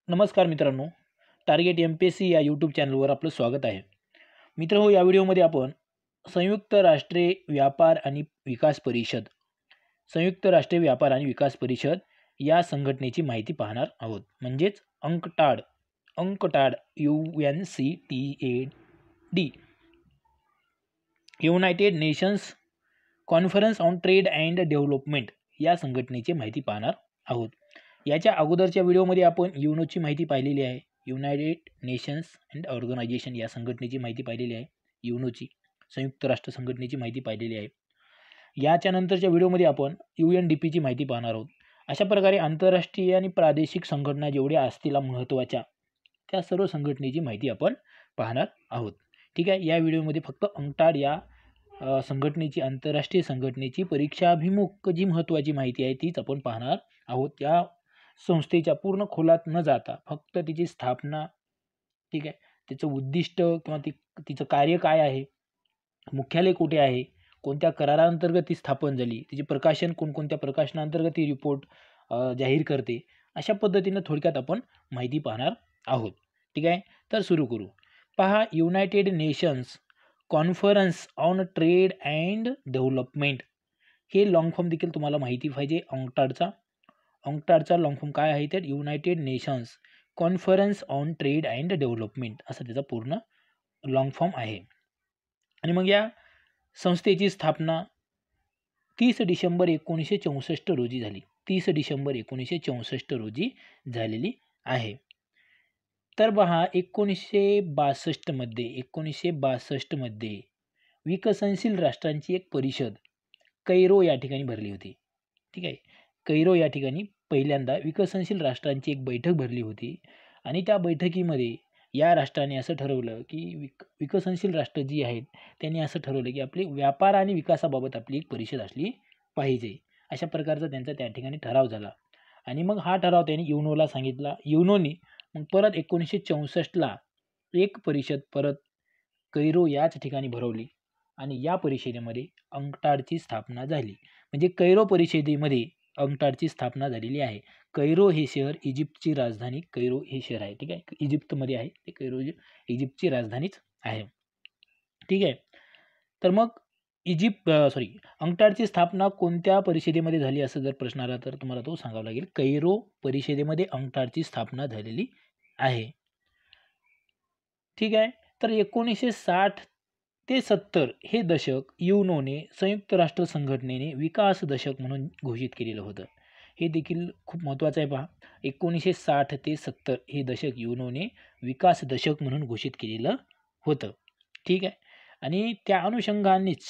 नमस्कार मित्रांनो, target MPSC या यूट्यूब चॅनलवर आपलं स्वागत आहे. मित्र या व्हिडिओमध्ये आपण संयुक्त राष्ट्रे व्यापार आणि विकास परिषद संयुक्त राष्ट्रीय व्यापार आणि विकास परिषद या संघटनेची माहिती पाहणार आहोत. म्हणजेच UNCTAD UNCTAD, United nations conference on trade and development या संघटनेची माहिती पाहणार आहोत. याच्या अगोदरच्या व्हिडिओमध्ये आपण युनोची माहिती पाहिलेली आहे. युनायटेड नेशन्स अँड ऑर्गनायझेशन या संघटनेची माहिती पाहिलेली आहे. युनोची संयुक्त राष्ट्र संघटनेची माहिती पाहिलेली आहे. याच्या नंतरच्या व्हिडिओमध्ये आपण UNDPची माहिती पाहणार आहोत. अशा प्रकारे आंतरराष्ट्रीय आणि प्रादेशिक संघटना जेवढ्या असतील महत्त्वाच्या त्या सर्व संघटनेची माहिती आपण पाहणार आहोत. ठीक आहे. या व्हिडिओमध्ये फक्त अंकटाड या संघटनेची, आंतरराष्ट्रीय संघटनेची परीक्षाभिमुख जी महत्त्वाची माहिती आहे तीच आपण पाहणार आहोत. या संस्थेच्या पूर्ण खोलात न जाता फक्त तिची स्थापना, ठीक आहे, तिचं उद्दिष्ट किंवा तिचं कार्य काय आहे, मुख्यालय कुठे आहे, कोणत्या करारांतर्गत ती स्थापन झाली, तिचे प्रकाशन कोणकोणत्या प्रकाशनांतर्गत ती रिपोर्ट जाहीर करते, अशा पद्धतीनं थोडक्यात आपण माहिती पाहणार आहोत. ठीक आहे. तर सुरू करू. पहा, United nations conference on trade and development हे लॉंग फॉर्म देखील तुम्हाला माहिती पाहिजे. अंकटाडचा लॉंग फॉर्म काय आहे तर United nations conference on trade and development असा त्याचा पूर्ण लॉंग फॉर्म आहे. आणि मग या संस्थेची स्थापना 30 डिसेंबर 1964 रोजी झाली. 30 डिसेंबर 1964 रोजी झालेली आहे. तर पहा, 1962 मध्ये विकसनशील राष्ट्रांची एक परिषद कैरो या ठिकाणी भरली होती. ठीक आहे. कैरो या ठिकाणी पहिल्यांदा विकसनशील राष्ट्रांची एक बैठक भरली होती आणि त्या बैठकीमध्ये या राष्ट्राने असं ठरवलं की विकसनशील राष्ट्र जी आहेत त्यांनी असं ठरवलं की आपली व्यापार आणि विकासाबाबत आपली एक परिषद असली पाहिजे. अशा प्रकारचा त्यांचा त्या ठिकाणी ठराव झाला आणि मग हा ठराव त्यांनी युनोला सांगितला. युनोने मग परत 1964ला एक परिषद परत कैरो याच ठिकाणी भरवली आणि या परिषदेमध्ये अंकटाडची स्थापना झाली. म्हणजे कैरो परिषदेमध्ये अंकटाडची स्थापना झालेली आहे. कैरो हे शहर इजिप्तची राजधानी कैरो हे शहर आहे. ठीक आहे. इजिप्तमध्ये आहे ते. कैरो इजिप्तची राजधानीच आहे. ठीक आहे. तर मग अंकटाडची स्थापना कोणत्या परिषदेमध्ये झाली असं जर प्रश्न आला तर तुम्हाला तो सांगावा लागेल. कैरो परिषदेमध्ये अंकटाडची स्थापना झालेली आहे. ठीक आहे. तर 1960 ते 70 हे दशक युनोने, संयुक्त राष्ट्र संघटनेने विकास दशक म्हणून घोषित केलेलं होतं. हे देखील खूप महत्त्वाचं आहे. पहा, 1960 ते 70 हे दशक युनोने विकास दशक म्हणून घोषित केलेलं होतं. ठीक आहे. आणि त्या अनुषंगानेच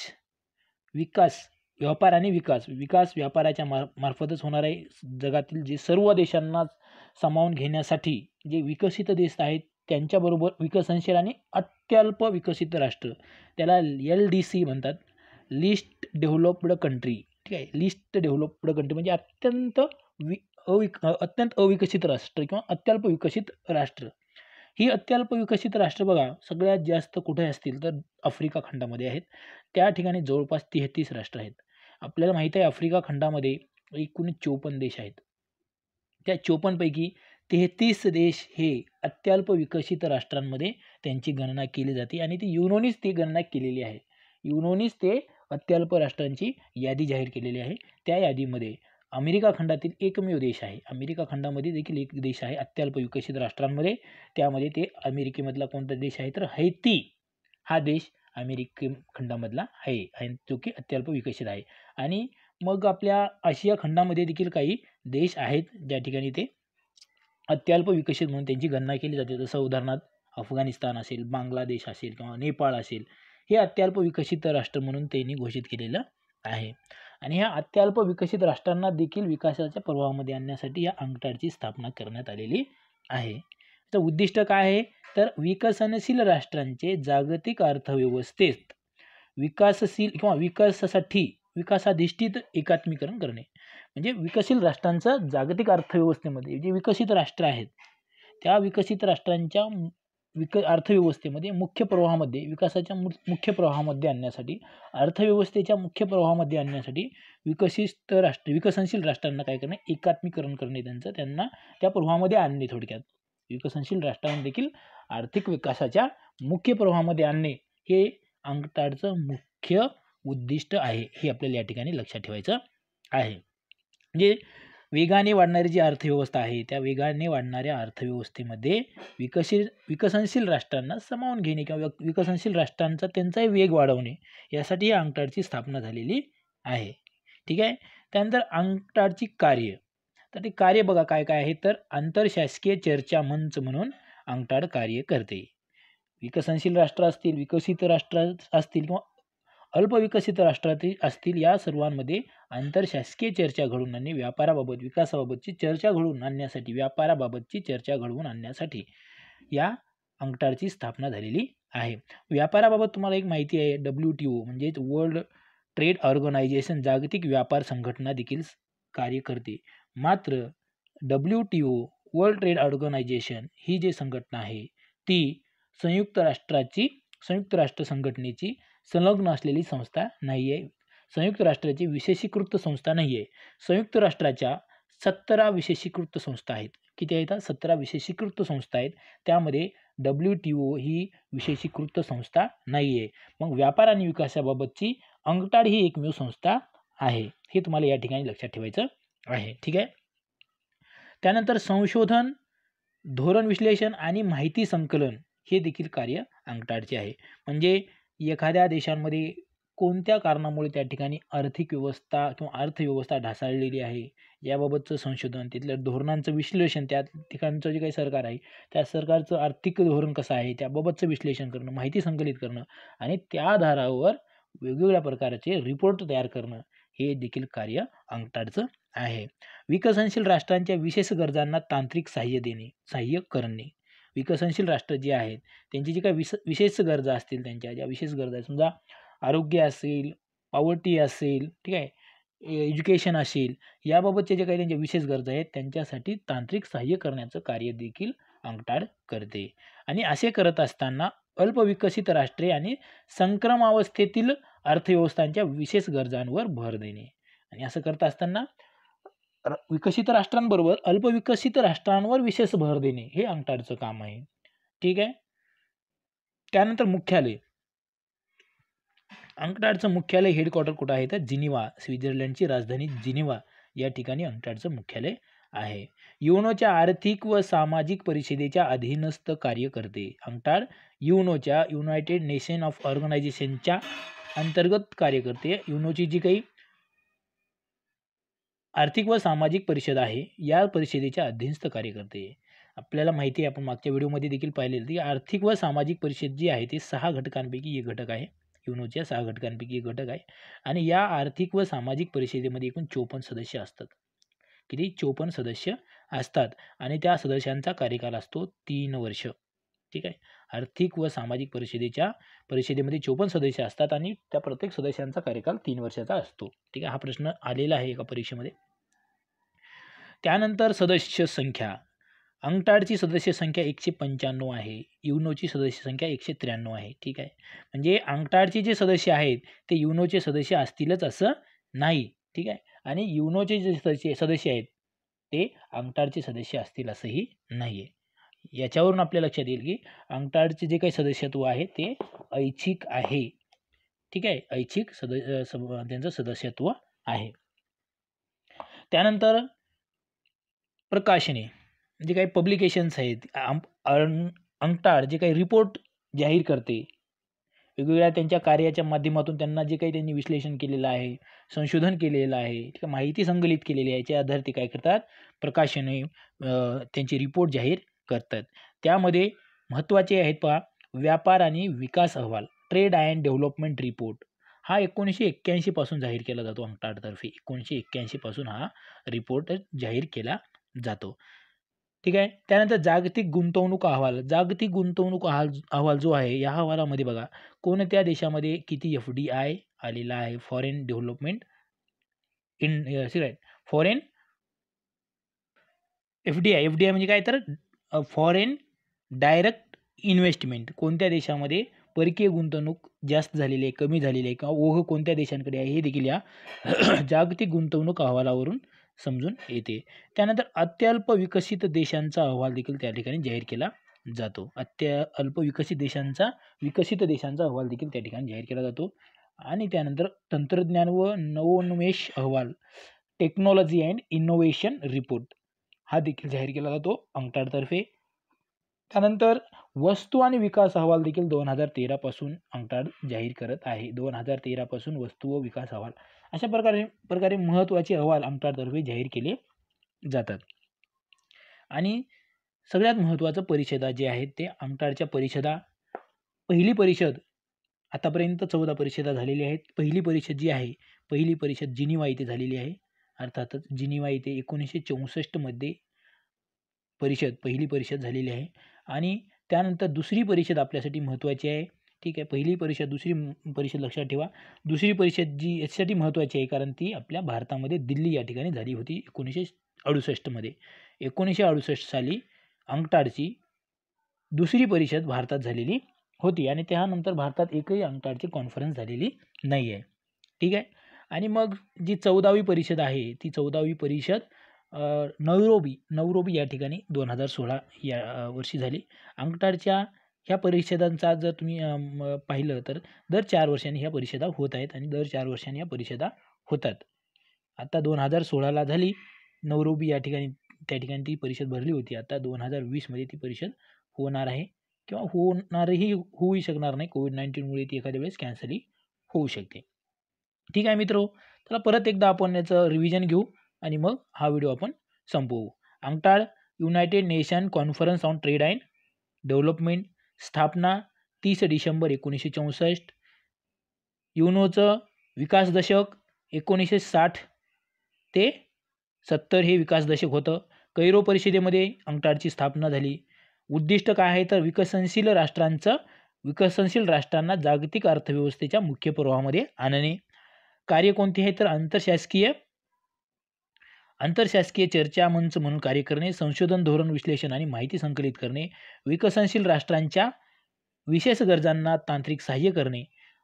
व्यापार आणि विकास व्यापाराच्या मार्फतच होणार आहे. जगातील जे सर्व देशांना सामावून घेण्यासाठी जे विकसित देश आहेत त्यांच्याबरोबर विकसनशील आणि अत्यल्प विकसित राष्ट्र, त्याला LDC म्हणतात, लिस्ट डेव्हलप्ड कंट्री. ठीक आहे. लिस्ट डेव्हलप्ड कंट्री म्हणजे अत्यंत अविकसित राष्ट्र किंवा अत्यल्प विकसित राष्ट्र. ही अत्यल्प विकसित राष्ट्र बघा सगळ्यात जास्त कुठे असतील तर आफ्रिका खंडामध्ये आहेत. त्या ठिकाणी जवळपास 33 राष्ट्र आहेत. आपल्याला माहिती आहे आफ्रिका खंडामध्ये एकूण 54 देश आहेत. त्या 54 पैकी 33 देश हे अत्यल्प विकसित राष्ट्रांमध्ये त्यांची गणना केली जाते आणि ती युनोनीच ती गणना केलेली आहे. युनोनीच ते अत्यल्प राष्ट्रांची यादी जाहीर केलेली आहे. त्या यादीमध्ये अमेरिका खंडातील एकमेव देश आहे. अमेरिका खंडामध्ये देखील एक देश आहे अत्यल्प विकसित राष्ट्रांमध्ये. त्यामध्ये ते अमेरिकेमधला कोणता देश आहे तर हैती हा देश अमेरिके खंडामधला आहे जो की अत्यल्प विकसित आहे. आणि मग आपल्या आशिया खंडामध्ये देखील काही देश आहेत ज्या ठिकाणी ते अत्यल्प विकसित म्हणून त्यांची गणना केली जाते. जसं उदाहरणार्थ अफगाणिस्तान असेल, बांगलादेश असेल किंवा नेपाळ असेल, हे अत्यल्प विकसित राष्ट्र म्हणून त्यांनी घोषित केलेलं आहे. आणि ह्या अत्यल्प विकसित राष्ट्रांना देखील विकासाच्या प्रवाहामध्ये आणण्यासाठी या अंकटाडची स्थापना करण्यात आलेली आहे. त्याचं उद्दिष्ट काय आहे तर विकसनशील राष्ट्रांचे जागतिक अर्थव्यवस्थेत विकासशील किंवा विकासाधिष्ठित एकात्मीकरण करणे. म्हणजे विकसित राष्ट्रांचं जागतिक अर्थव्यवस्थेमध्ये जे विकसित राष्ट्र आहेत त्या विकसित राष्ट्रांच्या अर्थव्यवस्थेमध्ये विकासाच्या मुख्य प्रवाहामध्ये आणण्यासाठी, अर्थव्यवस्थेच्या मुख्य प्रवाहामध्ये आणण्यासाठी विकसनशील राष्ट्रांना काय करणे, एकात्मीकरण करणे, त्यांना त्या प्रवाहामध्ये आणणे थोडक्यात. विकसनशील राष्ट्रांना देखील आर्थिक विकासाच्या मुख्य प्रवाहामध्ये आणणे हे अंक्टाडचं मुख्य उद्दिष्ट आहे, हे आपल्याला या ठिकाणी लक्षात ठेवायचं आहे. म्हणजे वेगाने वाढणारी जी अर्थव्यवस्था आहे, त्या वेगाने वाढणाऱ्या अर्थव्यवस्थेमध्ये विकसनशील राष्ट्रांना सामावून घेणे किंवा विकसनशील राष्ट्रांचा त्यांचाही वेग वाढवणे यासाठी या अंक्टाडची स्थापना झालेली आहे. ठीक आहे. त्यानंतर अंक्टाडची कार्य, तर ते कार्य बघा काय काय आहे, तर आंतरशासकीय चर्चा मंच म्हणून अंक्टाड कार्य करते. विकसनशील राष्ट्र असतील, विकसित राष्ट्र असतील किंवा अल्पविकसित राष्ट्रातील असतील, या सर्वांमध्ये आंतरशासकीय चर्चा घडवून आणणे, व्यापाराबाबत विकासाबाबतची चर्चा घडवून आणण्यासाठी, व्यापाराबाबतची चर्चा घडवून आणण्यासाठी या अंक्टाडची स्थापना झालेली आहे. व्यापाराबाबत तुम्हाला एक माहिती आहे, WTO म्हणजेच वर्ल्ड ट्रेड ऑर्गनायझेशन, जागतिक व्यापार संघटना देखील कार्य करते. मात्र WTO वर्ल्ड ट्रेड ऑर्गनायझेशन ही जी संघटना आहे ती संयुक्त राष्ट्र संघटनेची संलग्न असलेली संस्था नाही आहे. संयुक्त राष्ट्राची विशेषीकृत संस्था नाही आहे. संयुक्त राष्ट्राच्या 17 विशेषीकृत संस्था आहेत. किती आहेत? 17 विशेषीकृत संस्था आहेत. त्यामध्ये WTO ही विशेषीकृत संस्था नाही आहे. मग व्यापार आणि विकासाबाबतची अंक्टाड ही एकमेव संस्था आहे, हे तुम्हाला या ठिकाणी लक्षात ठेवायचं आहे. ठीक आहे. त्यानंतर संशोधन, धोरण विश्लेषण आणि माहिती संकलन हे देखील कार्य अंक्टाडचे आहे. म्हणजे एखाद्या देशांमध्ये कोणत्या कारणामुळे त्या ठिकाणी आर्थिक व्यवस्था किंवा अर्थव्यवस्था ढासळलेली आहे याबाबतचं संशोधन, तिथल्या धोरणांचं विश्लेषण, त्या ठिकाणचं जे काही सरकार आहे त्या सरकारचं आर्थिक धोरण कसं आहे त्याबाबतचं विश्लेषण करणं, माहिती संकलित करणं आणि त्या आधारावर वेगवेगळ्या प्रकारचे रिपोर्ट तयार करणं हे देखील कार्य अंक्टाडचं आहे. विकसनशील राष्ट्रांच्या विशेष गरजांना तांत्रिक सहाय्य करणे. विकसनशील राष्ट्र जे आहेत त्यांची जी काही विशेष गरजा असतील, त्यांच्या ज्या विशेष गरजा आहेत, समजा आरोग्य असेल, पॉवर्टी असेल, ठीक आहे, एज्युकेशन असेल, याबाबतचे जे काही त्यांच्या विशेष गरजा आहेत त्यांच्यासाठी तांत्रिक सहाय्य करण्याचं कार्य देखील अंक्टाड करते. आणि असे करत असताना अल्पविकसित राष्ट्रे आणि संक्रमावस्थेतील अर्थव्यवस्थांच्या विशेष गरजांवर भर देणे. आणि असं करत असताना विकसित राष्ट्रांबरोबर अल्पविकसित राष्ट्रांवर विशेष भर देणे हे अंक्टाडचं काम आहे. ठीक आहे. त्यानंतर मुख्यालय, अंक्टाडचं मुख्यालय हेडक्वार्टर कुठं आहे तर जिनिव्हा, स्वित्झर्लंडची राजधानी जिनिव्हा या ठिकाणी अंक्टाडचं मुख्यालय आहे. युनोच्या आर्थिक व सामाजिक परिषदेच्या अधीनस्थ कार्य करते. अंक्टाड युनोच्या, युनायटेड नेशन ऑफ ऑर्गनायझेशनच्या अंतर्गत कार्य करते. युनोची जी काही आर्थिक व सामाजिक परिषद आहे या परिषदेच्या अधीनस्थ कार्य करते. आपल्याला माहिती आहे, आपण मागच्या व्हिडिओमध्ये देखील पाहिलेलं की आर्थिक व सामाजिक परिषद जी आहे ती 6 घटकांपैकी एक घटक आहे. युनोच्या 6 घटकांपैकी एक घटक आहे. आणि या आर्थिक व सामाजिक परिषदेमध्ये एकूण 54 सदस्य असतात. किती? 54 सदस्य असतात. आणि त्या सदस्यांचा कार्यकाल असतो 3 वर्ष. ठीक आहे. आर्थिक व सामाजिक परिषदेमध्ये 54 सदस्य असतात आणि त्या प्रत्येक सदस्यांचा कार्यकाल 3 वर्षाचा असतो. ठीक आहे. हा प्रश्न आलेला आहे एका परीक्षेमध्ये. त्यानंतर सदस्य संख्या, अंक्टाडची सदस्य संख्या 195 आहे. युनोची सदस्य संख्या 193 आहे. ठीक आहे. म्हणजे अंक्टाडचे जे सदस्य आहेत ते युनोचे सदस्य असतीलच असं नाही. ठीक आहे. आणि युनोचे जे सदस्य आहेत ते अंक्टाडचे सदस्य असतील असंही नाही आहे. याच्यावरून आपल्या लक्षात येईल की अंक्टाडचे जे काही सदस्यत्व आहे ते ऐच्छिक आहे. ठीक आहे. ऐच्छिक त्यांचं सदस्यत्व आहे. त्यानंतर प्रकाशने, जे काही पब्लिकेशन्स आहेत, अंक्टाड जे काही रिपोर्ट जाहीर करते, वेगवेगळ्या त्यांच्या कार्याच्या माध्यमातून त्यांनी विश्लेषण केलेलं आहे, संशोधन केलेलं आहे, माहिती संकलित केलेली आहे, याच्या आधारे ते काय करतात, प्रकाशने त्यांचे रिपोर्ट जाहीर करतात. त्यामध्ये महत्त्वाचे आहेत पहा, व्यापार आणि विकास अहवाल, ट्रेड अँड डेव्हलपमेंट रिपोर्ट, हा 1981 पासून जाहीर केला जातो अंक्टाडतर्फे. 1981 पासून हा रिपोर्ट जाहीर केला जातो. ठीक आहे. त्यानंतर जागतिक गुंतवणूक अहवाल, जागतिक गुंतवणूक अहवाल जो आहे या अहवालामध्ये बघा कोणत्या देशामध्ये किती FDI आलेला आहे, फॉरेन डेव्हलपमेंट फॉरेन FDI म्हणजे काय तर फॉरेन डायरेक्ट इन्व्हेस्टमेंट, कोणत्या देशामध्ये परकीय गुंतवणूक जास्त झालेली आहे, कमी झालेली आहे, किंवा ओघ कोणत्या देशांकडे आहे हे देखील या जागतिक गुंतवणूक अहवालावरून समजून येते. त्यानंतर अत्यल्प विकसित देशांचा अहवाल देखील त्या ठिकाणी जाहीर केला जातो. अत्यल्प विकसित देशांचा अहवाल देखील त्या ठिकाणी जाहीर केला जातो. आणि त्यानंतर तंत्रज्ञान व नवोन्मेष अहवाल, टेक्नॉलॉजी अँड इनोव्हेशन रिपोर्ट, हा देखील जाहीर केला जातो अंकटाड तर्फे. त्यानंतर वस्तू आणि विकास अहवाल देखील 2013 पासून अंकटाड जाहीर करत आहे. 2013 पासून वस्तू व विकास अहवाल अशा प्रकारे महत्त्वाचे अहवाल अंकटाड तर्फे जाहीर केले जातात. आणि सगळ्यात महत्त्वाचं परिषदा जे आहेत ते अंकटाडच्या परिषदा. पहिली परिषद, आतापर्यंत 14 परिषदा झालेल्या आहेत. पहिली परिषद जी आहे, पहिली परिषद जिनिव्हा येथे झालेली आहे. अर्थातच जिनिव्हा येथे 1964 मध्ये पहिली परिषद झालेली आहे. आणि त्यानंतर दुसरी परिषद आपल्यासाठी महत्त्वाची आहे. ठीक आहे, पहिली परिषद, दुसरी परिषद लक्षात ठेवा. दुसरी परिषद जी याच्यासाठी महत्त्वाची आहे कारण ती आपल्या भारतामध्ये दिल्ली या ठिकाणी झाली होती 1968 मध्ये. 1968 साली अंकटाडची दुसरी परिषद भारतात झालेली होती आणि त्यानंतर भारतात एकही अंकटाडची कॉन्फरन्स झालेली नाही आहे. ठीक आहे. आणि मग जी 14वी परिषद आहे ती 14वी परिषद नैरोबी या ठिकाणी 2016 या वर्षी झाली. अंकटाडच्या ह्या परिषदांचा जर तुम्ही पाहिलं तर दर 4 वर्षांनी ह्या परिषदा होत आहेत आणि दर 4 वर्षांनी ह्या परिषदा होतात. आता 2016ला झाली नैरोबी या ठिकाणी, त्या ठिकाणी ती परिषद भरली होती. आता 2020 मध्ये ती परिषद होणार आहे किंवा होऊही शकणार नाही. कोविड-19मुळे ती एखाद्या वेळेस कॅन्सलही होऊ शकते. ठीक आहे मित्रो, चला परत एकदा आपण याचं रिव्हिजन घेऊ आणि मग हा व्हिडिओ आपण संपवू. UNCTAD United nation conference on trade and development, स्थापना 30 डिसेंबर 1964. युनोचं विकास दशक 1960 ते 70 हे विकास दशक होतं. कैरो परिषदेमध्ये अंकटाडची स्थापना झाली. उद्दिष्ट काय आहे तर विकसनशील राष्ट्रांना जागतिक अर्थव्यवस्थेच्या मुख्य प्रवाहामध्ये आणणे. कार्य कोणते आहे तर आंतरशासकीय चर्चा मंच म्हणून कार्य करणे, संशोधन, धोरण विश्लेषण आणि माहिती संकलित करणे, विकसनशील राष्ट्रांच्या विशेष गरजांना तांत्रिक सहाय्य करणे.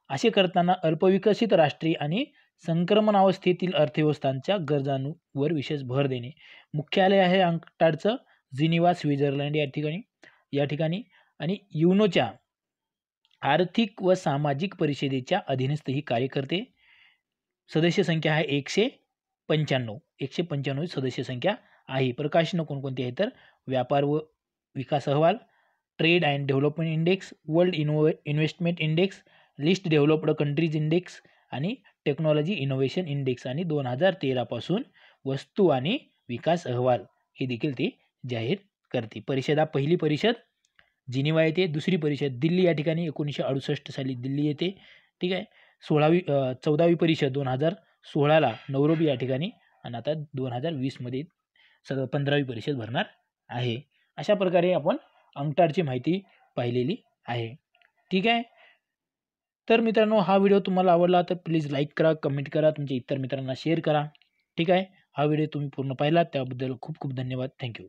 असे करताना अल्पविकसित राष्ट्रे आणि संक्रमणावस्थेतील अर्थव्यवस्थांच्या गरजांवर विशेष भर देणे. मुख्यालय आहे अंकटाडचं जिनिव्हा, स्वित्झर्लंड या ठिकाणी. आणि युनोच्या आर्थिक व सामाजिक परिषदेच्या अधीनस्थ ही कार्य करते. सदस्य संख्या आहे 195 सदस्य संख्या आहे. प्रकाशनं कोणकोणती आहे तर व्यापार व विकास अहवाल, trade and development index, world investment index, list developed countries index आणि टेक्नॉलॉजी इनोव्हेशन इंडेक्स. आणि 2013 पासून वस्तू आणि विकास अहवाल हे देखील ते जाहीर करते. परिषदा, पहिली परिषद जिनिव्हा येते, दुसरी परिषद दिल्ली या ठिकाणी 1968 साली दिल्ली येते. ठीक आहे. 14वी परिषद 2016ला नैरोबी या ठिकाणी आणि आता 2020 मध्ये 15वी परिषद भरणार आहे. अशा प्रकारे आपण अंकटाडची माहिती पाहिलेली आहे. ठीक आहे. तर मित्रांनो, हा व्हिडिओ तुम्हाला आवडला तर प्लीज लाईक करा, कमेंट करा, तुमच्या इतर मित्रांना शेअर करा. ठीक आहे. हा व्हिडिओ तुम्ही पूर्ण पाहिला त्याबद्दल खूप खूप धन्यवाद. थँक्यू.